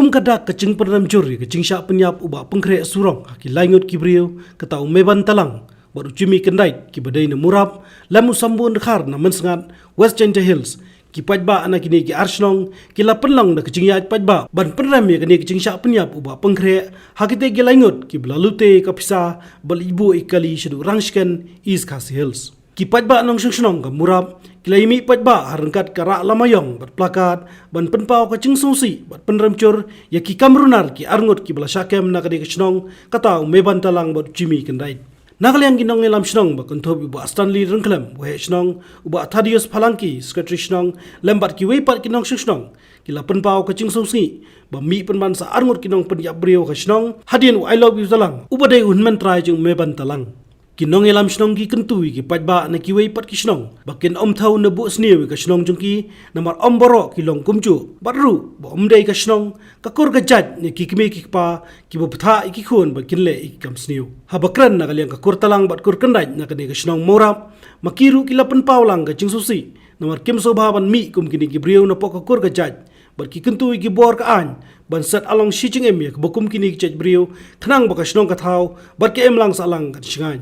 kum kadak kecing penram juri kecing syak penyap ubak pengkrek surong ki laingut ki brio ketau meban talang baru cimi kendait ki badai na murab lamu sambun dekhar na mensengat West Ginger Hills ki pajba anak kini ki arsnong ki la penlang na kecing yat pajba ban penram ya kini kecing syak penyap ubak pengkrek hakite ki laingut ki belalute kapisa bal ibu ikali sedu rangsken East Khasi Hills ki pajba nong sungsnong ka murab kilaimi pajba harengkat karak lamayong bat plakat ban penpau ka cingsongsi bat penramcur ya ki kamrunar ki arngut ki bala syakem na kadi kesnong kata meban talang bat cimi kendai nakaliang ginong ngelam snong ba kontob ibu Stanley rengklem wahe snong uba Thaddeus Phalangki secretary snong lembat ki weipat kinong snong kila penpau ka cingsongsi ba mi penban sa arngut kinong penyap brio ka snong hadien I love you talang uba dei unmen trai jeng meban talang kinong elam snong ki kentui ki pajba na ki weipat ki snong bakin om thau na bu snewi ka snong jungki namar om boro ki long kumju baru ba om dei ka snong ka kur ka jaj ni ki kime ki pa ki bo ptha ki khon bakin le ik kam snew ha bakran na kaliang ka kur talang bat kur kendai na ka ka snong morap makiru ki lapan paulang ka chingsusi namar kim sobha ban mi kum kini ki brio na pok ka kur ka jaj bat ki kentui ki bor ka an ban sat along shiching em ya bokum kini ki jaj brio khnang ba ka snong ka thau bat ke em lang sa lang ka shingai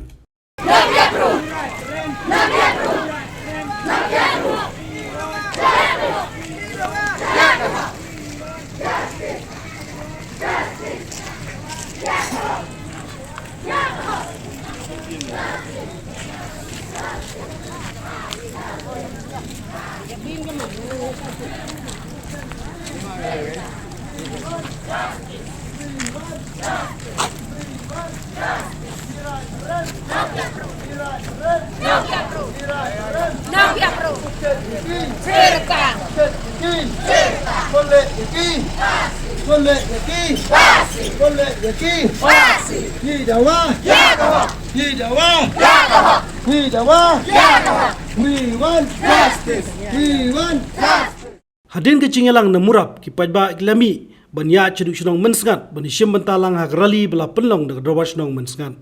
Hadin kecingelang na murap ki pajba iklami banya ceduk snong mensngat bani syem bentalang hak rali bela penlong de doba snong mensngat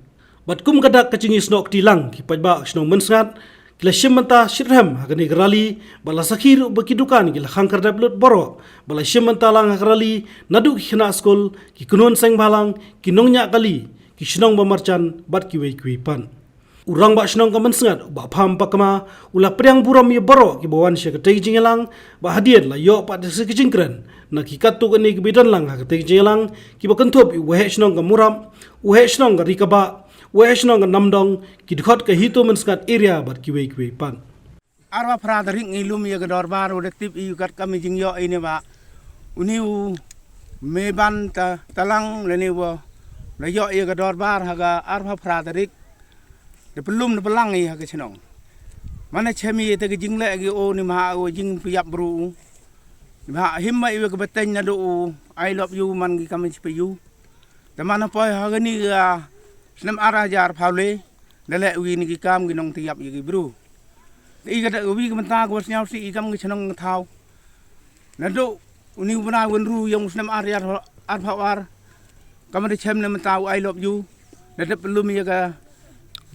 bat kum kadak kecingi snok tilang ki pajba snong mensngat kila syem benta shirham hak ni rali bala sakhir bekidukan kila khangkar dablut boro bala syem bentalang hak rali naduk khina skol ki kunun seng balang ki nongnya kali ki snong bamarchan bat ki wei kui pan urang ba snong ka mensngat ba pham pakma ula priang buram ye boro ki bawan she ka tei jingelang ba hadiat la yo pa de se jingkran na ki katu ka ni ki bidan lang ha ka tei jingelang ki ba kanthop i wehe snong ka muram wehe snong ka rikaba wehe snong ka namdong ki dkhot ka hito mensngat area bat ki wei pan arwa frada ring ilum ye ka dorbar o dektip i kat kami jing yo ini ba uniu meban ta talang leni wo la yo ye ka dorbar ha ga arwa frada rik de pelum de pelang i ha ke chnong mana chemi te ke jingle ge o ni ma o jing piap bru ni ma himma i ke beteng na do I love you man gi kami pe you de mana poi ha ge ni ga snem ara jar phaule de le wi ni gi kam gi nong tiap gi bru i ga wi ke menta ko snyau si i kam gi chnong thau na do uni bana wen ru yong snem ara ar phawar kam de chem ne menta I love you de pelum ye ga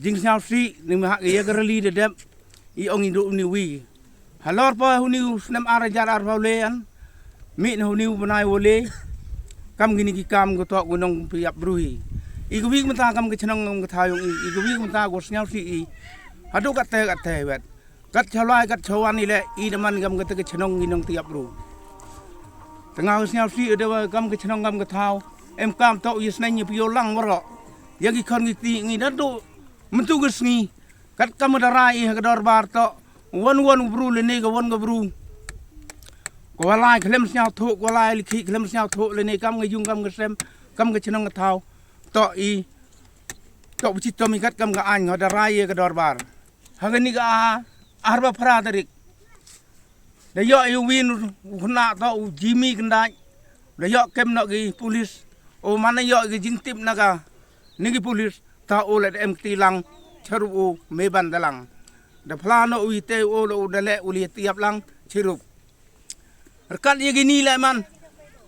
jing snyau si ni ma ge ga rali de dem i ong indu ni wi halor pa huni snem ara jar ar paulean mi no ni banai wole kam gini ki kam go to gunong piap brui i go wi mata kam ke chnong ga thayong i go wi mata go snyau si i hadu kat te wet kat chalai kat chawan ni le i deman kam ke chnong ginong tiap bru tengah snyau si de kam ke chnong kam ga thau em kam to i snai ni pio lang waro yagi khon gi ti ngi da do mentu gesngi kat kamadarai ha kador bar to won bru le ne ga won ga bru ko walai khlem snyau thu ko walai likhi khlem snyau thu le ne kam ga yung kam ga sem kam ga chnong ga thau to i to bichi to mi kat kam ga an ga darai ga dor bar ha ga ni ga arba phra tarik de yo yu win khna to jimi kendai de yo kem no gi police o mana yo gi jing tip na ga ni gi police ta o le em tilang charu meban dalang da plano uite o lo dale uli tiap lang chirup rekat ye gini le man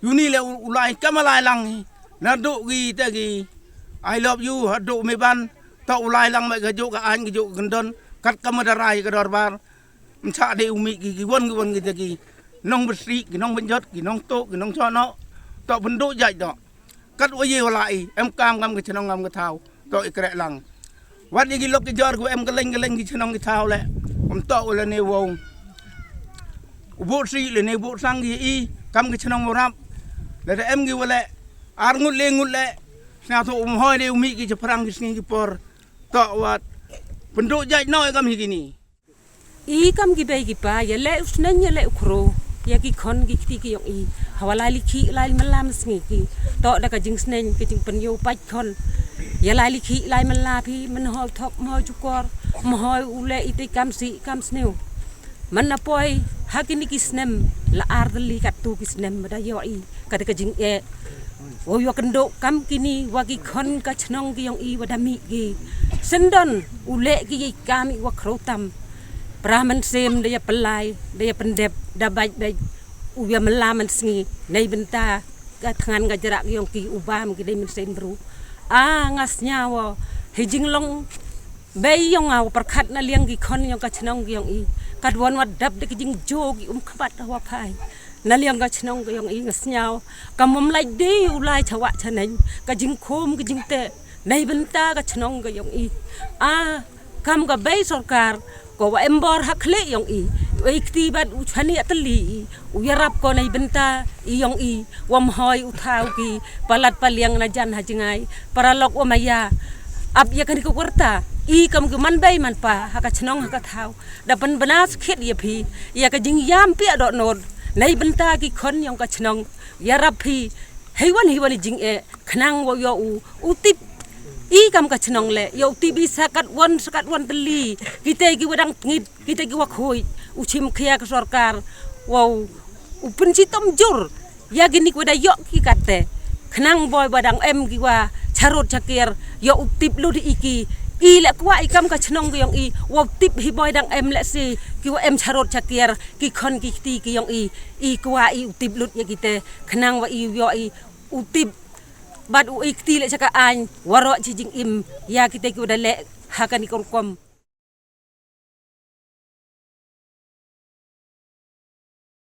yuni le ulai kamalai lang na do gi te gi I love you hadu meban ta ulai lang me gajo ka an gajo gendon kat kamadarai ka dorbar mcha de umi gi won gi te gi nong besi gi nong benjot gi nong to gi nong chono tok penduk jaj tok kat waye walai em kam ke chenong ngam ke thau tok ikrek lang wat gi lok ki jor ku em geleng ki chenong ki thau le tok le ne wong bu si le ne bu sang gi i kam ke chenong morap le em gi wale ar ngut le sa tu hoi de umi ki perang ki sini ki por tok wat penduk jaj no kam hi gini I kam gi bai gi pa ya le usnan ya le ukro ya ki khon gi ti ki yong I hawala li khi lai malam sngi ki to da ka jing snen ki jing pen yo pach khon ya lai li khi lai mala phi man ho thok mo chu kor mo hoi ule ite kam si kam sneu man na poi hakini ki snem la ar li kat tu ki snem da yo I ka da ka jing e wo yo kendo kam kini wa ki khon ka chnong ki yong I wa da mi ki sendon ule ki kam I wa khrotam Praman sem dia pelai dia pendep da baik baik uya melaman sngi nei benta ka tangan ga jarak yong ki ubam ki dei men sem bru ngas nyawo hijing long bei yong aw perkhat na liang ki khon yong ka chnong yong I kat won wat dap de ki jing jo ki khabat wa phai na liang ka chnong yong I ngas nyaw kamum lai de ulai chawa chaneng ka jing khom ki jing te nei benta ka chnong yong I kam ga bei sarkar ko wa embor hakle yong I iktibat uchani atli uyarap ko nay benta iyong I wam hoy uthaw ki palat paliang na jan hajingai paralok umaya ab ya kan ko kurta I kam ke man bay man pa haka chnong haka thaw dapan banas khet ya phi ya ka jing yam pi do nod nay benta ki khon yong ka chnong yarap phi heiwan jing e khnang wo yo utip I kam ka chnong le yo tibi sakat wan teli kita gi wadang ngit kita gi wakhoi uchim khia ka sarkar wow upenci tom jur ya gini wada yo ki kate khnang boy badang em gi wa charot chakir yo utip lu di iki I le kwa ikam ka chnong gi yong I wow tip hi boy dang em le si ki wa em charot chakir ki khon ki ti ki yong I kwa I utip lut ya kite khnang wa I yo I utip bad u ikti le chaka an waro chi jing im ya kita ki udah le hakan ikom kom